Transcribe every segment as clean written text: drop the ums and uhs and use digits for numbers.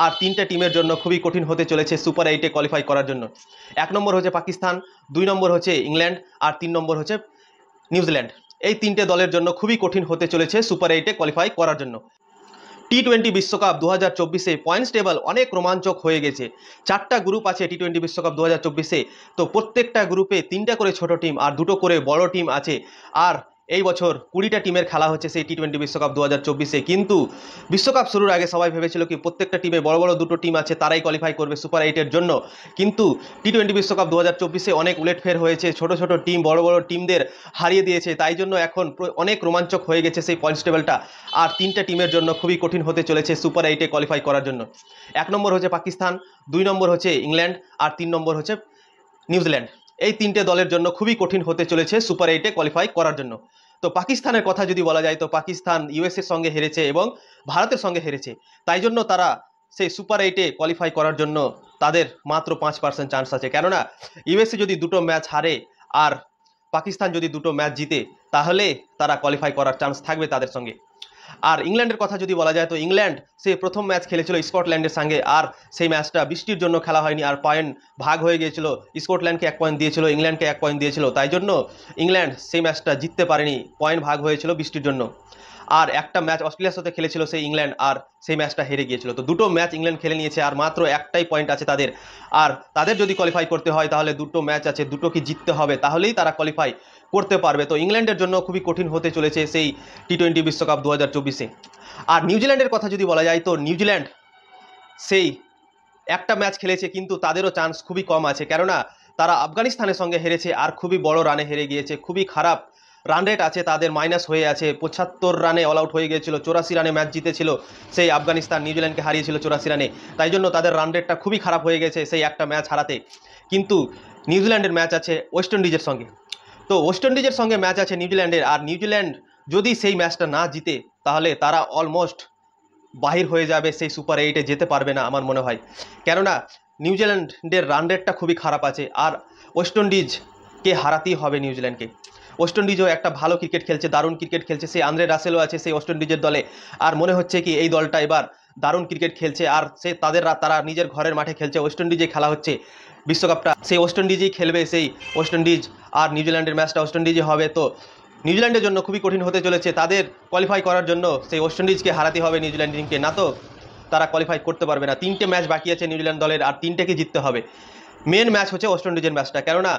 আর তিনটা টিমের জন্য খুবই কঠিন হতে চলেছে সুপার 8-এ কোয়ালিফাই করার জন্য। 1 নম্বর হচ্ছে পাকিস্তান, 2 নম্বর হচ্ছে ইংল্যান্ড আর 3 নম্বর হচ্ছে নিউজিল্যান্ড। এই তিনটে দলের জন্য খুবই কঠিন হতে চলেছে সুপার 8-এ কোয়ালিফাই করার জন্য। টি-20 বিশ্বকাপ 2024-এ পয়েন্টস টেবল অনেক রোমাঞ্চক হয়ে গেছে। 4টা গ্রুপ আছে টি-20 বিশ্বকাপ 2024-এ। তো প্রত্যেকটা গ্রুপে 3টা করে ছোট টিম আর 2টো করে বড় টিম আছে। আর এই বছর 20টা টিমের খেলা হচ্ছে সেই টি-20 বিশ্বকাপ 2024-এ। কিন্তু বিশ্বকাপ শুরুর আগে সবাই ভেবেছিল কি প্রত্যেকটা টিমে বড় বড় 2টো টিম আছে, তারাই কোয়ালিফাই করবে সুপার 8-এর জন্য। কিন্তু টি-20 বিশ্বকাপ 2024-এ অনেক উলটফের হয়েছে, ছোট ছোট টিম বড় বড় টিমদের হারিয়ে দিয়েছে। তাই জন্য এখন অনেক রোমাঞ্চক হয়ে গেছে সেই পয়েন্টস টেবলটা। আর 3টা টিমের জন্য খুবই কঠিন হতে চলেছে সুপার 8-এ কোয়ালিফাই করার জন্য। 1 নম্বর হচ্ছে পাকিস্তান, 2 নম্বর হচ্ছে ইংল্যান্ড আর 3 নম্বর হচ্ছে নিউজিল্যান্ড। এই তিনটে দলের জন্য খুবই কঠিন হতে চলেছে সুপার 8-এ কোয়ালিফাই করার জন্য। তো পাকিস্তানের কথা যদি বলা যায় তো পাকিস্তান ইউএসএর সঙ্গে হেরেছে এবং ভারতের সঙ্গে হেরেছে। তাই জন্য তারা সেই সুপার 8-এ কোয়ালিফাই করার জন্য তাদের মাত্র 5% চান্স আছে। কেননা ইউএসএ যদি 2টো ম্যাচ হারে আর পাকিস্তান যদি 2টো ম্যাচ জিতে তাহলে তারা কোয়ালিফাই করার চান্স থাকবে তাদের সঙ্গে। আর ইংল্যান্ডের কথা যদি বলা যায় তো ইংল্যান্ড সে প্রথম ম্যাচ খেলেছিল স্কটল্যান্ডের সঙ্গে, আর সেই ম্যাচটা বৃষ্টির জন্য খেলা হয়নি আর পয়েন্ট ভাগ হয়ে গিয়েছিল। স্কটল্যান্ডকে 1 পয়েন্ট দিয়েছিল, ইংল্যান্ডকে 1 পয়েন্ট দিয়েছিল। তাই জন্য ইংল্যান্ড সেই ম্যাচটা জিততে পারেনি, পয়েন্ট ভাগ হয়েছিল বৃষ্টির জন্য। আর একটা ম্যাচ অস্ট্রেলিয়ার সাথে খেলেছিল সেই ইংল্যান্ড, আর সেই ম্যাচটা হেরে গিয়েছিল। তো 2টো ম্যাচ ইংল্যান্ড খেলে নিয়েছে আর মাত্র একটাই পয়েন্ট আছে তাদের। আর তাদের যদি কোয়ালিফাই করতে হয় তাহলে 2টো ম্যাচ আছে, 2টোকে জিততে হবে, তাহলেই তারা কোয়ালিফাই করতে পারবে। তো ইংল্যান্ডের জন্য খুবই কঠিন হতে চলেছে সেই টি-20 বিশ্বকাপ 2024-এ। আর নিউজিল্যান্ডের কথা যদি বলা যায় তো নিউজিল্যান্ড সেই একটা ম্যাচ খেলেছে কিন্তু তাদেরও চান্স খুবই কম আছে। কেননা তারা আফগানিস্তানের সঙ্গে হেরেছে আর খুবই বড় রানে হেরে গিয়েছে। খুবই খারাপ রান রেট আছে তাদের, মাইনাস হয়ে আছে। 75 রানে অল আউট হয়ে গিয়েছিল, 84 রানে ম্যাচ জিতেছিল সেই আফগানিস্তান, নিউজিল্যান্ডকে হারিয়েছিল 84 রানে। তাই জন্য তাদের রান রেটটা খুবই খারাপ হয়ে গেছে সেই একটা ম্যাচ হারাতে। কিন্তু নিউজিল্যান্ডের ম্যাচ আছে ওয়েস্ট ইন্ডিজের সঙ্গে। তো ওয়েস্ট ইন্ডিজের সঙ্গে ম্যাচ আছে নিউজিল্যান্ডের, আর নিউজিল্যান্ড যদি সেই ম্যাচটা না জিতে তাহলে তারা অলমোস্ট বাহির হয়ে যাবে, সেই সুপার 8-এ যেতে পারবে না আমার মনে হয়। কেননা নিউজিল্যান্ডের রান রেটটা খুবই খারাপ আছে আর ওয়েস্ট ইন্ডিজকে হারাতেই হবে নিউজিল্যান্ডকে। ওয়েস্ট ইন্ডিজও একটা ভালো ক্রিকেট খেলছে, দারুণ ক্রিকেট খেলছে। সেই আন্দ্রে রাসেলও আছে সেই ওয়েস্ট ইন্ডিজের দলে। আর মনে হচ্ছে কি এই দলটা এবার দারুণ ক্রিকেট খেলছে। আর তারা নিজের ঘরের মাঠে খেলছে, ওয়েস্ট ইন্ডিজে খেলা হচ্ছে বিশ্বকাপটা, সেই ওয়েস্ট ইন্ডিজেই খেলবে। সেই ওয়েস্ট ইন্ডিজ আর নিউজিল্যান্ডের ম্যাচটা ওয়েস্ট ইন্ডিজে হবে। তো নিউজিল্যান্ডের জন্য খুবই কঠিন হতে চলেছে, তাদের কোয়ালিফাই করার জন্য সেই ওয়েস্ট ইন্ডিজকে হারাতে হবে নিউজিল্যান্ড টিমকে, না তো তারা কোয়ালিফাই করতে পারবে না। 3টে ম্যাচ বাকি আছে নিউজিল্যান্ড দলের আর 3টেকে জিততে হবে। মেন ম্যাচ হচ্ছে ওয়েস্ট ইন্ডিজের ম্যাচটা, কেননা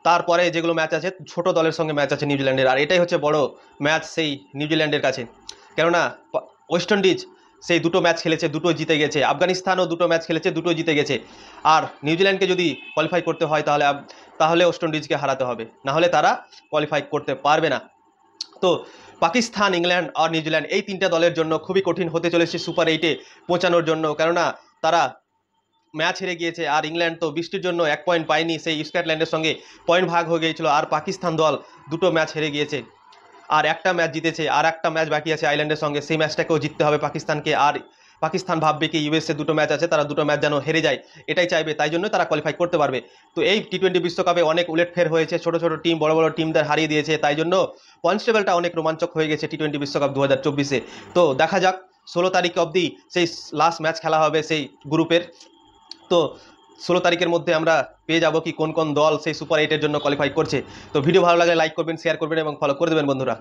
তারপরে যেগুলো ম্যাচ আছে ছোট দলের সঙ্গে ম্যাচ আছে নিউজিল্যান্ডের, আর এটাই হচ্ছে বড় ম্যাচ সেই নিউজিল্যান্ডের কাছে। কেননা ওয়েস্ট ইন্ডিজ সেই 2টো ম্যাচ খেলেছে, 2টো জিতে গেছে। আফগানিস্তানও 2টো ম্যাচ খেলেছে, 2টো জিতে গেছে। আর নিউজিল্যান্ডকে যদি কোয়ালিফাই করতে হয় তাহলে ওয়েস্ট ইন্ডিজকে হারাতে হবে, না হলে তারা কোয়ালিফাই করতে পারবে না। তো পাকিস্তান, ইংল্যান্ড আর নিউজিল্যান্ড এই 3টে দলের জন্য খুবই কঠিন হতে চলেছে সুপার 8-এ পৌঁছানোর জন্য। কেননা তারা ম্যাচ হেরে গিয়েছে আর ইংল্যান্ড তো বৃষ্টির জন্য 1 পয়েন্ট পায়নি, সেই স্কটল্যান্ডের সঙ্গে পয়েন্ট ভাগ হয়ে গিয়েছিল। আর পাকিস্তান দল 2টো ম্যাচ হেরে গিয়েছে আর একটা ম্যাচ জিতেছে, আর একটা ম্যাচ বাকি আছে আইল্যান্ডের সঙ্গে, সেই ম্যাচটাকেও জিততে হবে পাকিস্তানকে। আর পাকিস্তান ভাববে কি ইউএসএ 2টো ম্যাচ আছে, তারা 2টো ম্যাচ যেন হেরে যায়, এটাই চাইবে। তাই জন্য তারা কোয়ালিফাই করতে পারবে। তো এই টি-20 বিশ্বকাপে অনেক উলটফের হয়েছে, ছোট ছোট টিম বড় বড় টিমদের হারিয়ে দিয়েছে। তাই জন্য পয়েন্টস টেবলটা অনেক রোমাঞ্চক হয়ে গেছে টি-20 বিশ্বকাপ 2024-এ। তো দেখা যাক 16 তারিখ অবধি সেই লাস্ট ম্যাচ খেলা হবে সেই গ্রুপের। তো 16 তারিখের মধ্যে আমরা পেয়ে যাব কি কোন কোন দল সেই সুপার 8-এর জন্য কোয়ালিফাই করছে। তো ভিডিও ভালো লাগলে লাইক করবেন, শেয়ার করবেন এবং ফলো করে দেবেন বন্ধুরা।